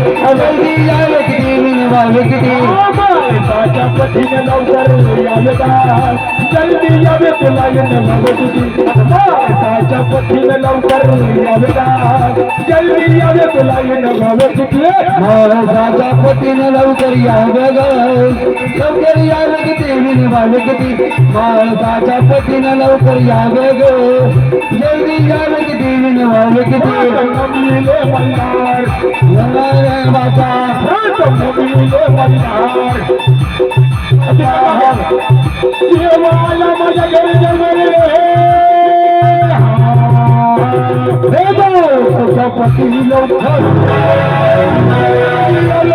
जल्दी या व्यक्ती विनवा व्यक्ती मालकाच्या पतीने लवकर यावेगा जल्दी यावे तुला विनवा व्यक्ती मालकाच्या पतीने लवकर यावेगा जल्दी यावे तुला विनवा व्यक्ती माणसाच्या पतीने लवकर यावे ग लवकर या व्यक्ती विनवा व्यक्ती माणसाच्या पतीने लवकर यावे ग जल्दी या व्यक्ती विनवा व्यक्ती नवीले मल्हार बाबा नवीले मल्हार देवाला माझ्या घरी जन्मले तुझा पती लवकर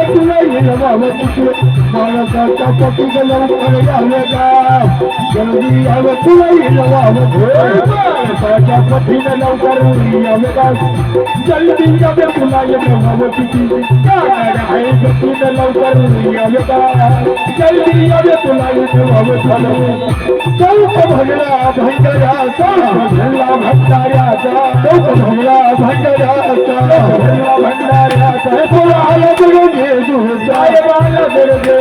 तुला येवावं तिथे मालकाच्या पतीला लवकर यावेगा जल्दी यावं तुला येवावं मालकाच्या पतीला लवकर यावेगा जल्दी यावे तुला येवावं तिथे आहे गतीला लवकर यावेगा जल्दी यावे तुला येवावं चौक भगला भंडाऱ्याचा भगला भंडाऱ्याचा चौक भगला भंडाऱ्याचा भगला भंडाऱ्याचा तुला आला दुर्गे साहेबाला दुर्गे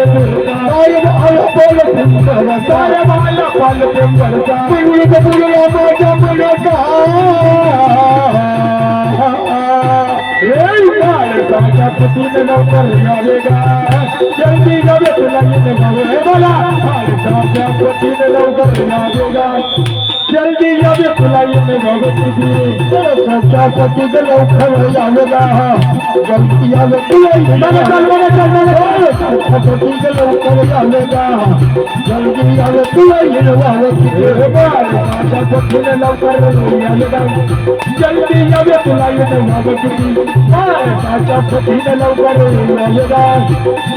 साहेबाला बोल पिंपळ साहेबाला पाल पिंपळचा पिंगळी कपुरला माझ्या मुलाचा मालकाच्या पतीने लवकर यावेगा जल्दी यावे तुला येवावं बोला मालकाच्या पतीने लवकर यावेगा जल्दी यावे तुला येवावं मालकाच्या पतीने लवकर यावेगा जल्दी यावे तुला मालकाच्या पतीने लवकर यावेगा जल्दी यावे तुला येवावं मालकाच्या पतीने लवकर यावेगा जल्दी यावे तुला येवावं मालकाच्या पतीने लवकर यावेगा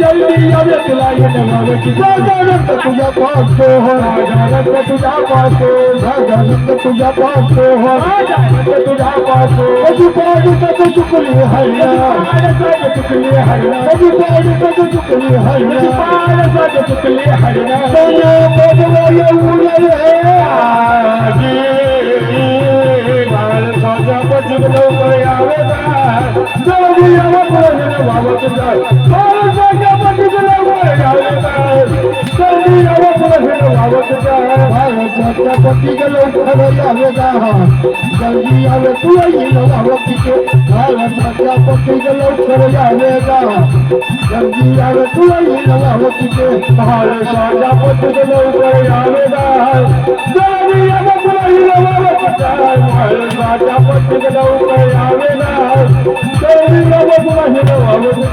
जल्दी यावे तुला येवावं राजानंद तुझ्या पासो राजानंद तुझ्या पासो राजानंद तुझ्या पासो राजानंद तुझ्या पासो कधी पाडी कधी चुकली हरिया चुकली हरिया कधी पाडी कधी चुकली हरिया चुकली हरिया सोन्या बदला येऊन मालकाच्या पतीने लवकर यावेगा जल्दी यावे तुला येवावं मालकाच्या पतीने लवकर यावेगा जल्दी यावे तुला येवावं मालकाच्या पतीने लवकर यावेगा जल्दी यावे तुला येवावं मालकाच्या पतीने लवकर यावेगा जल्दी यावे तुला येवावं मालकाच्या पतीने लवकर यावेगा जल्दी यावे तुला येवावं मालकाच्या पतीने लवकर यावेगा जल्दी यावे तुला येवावं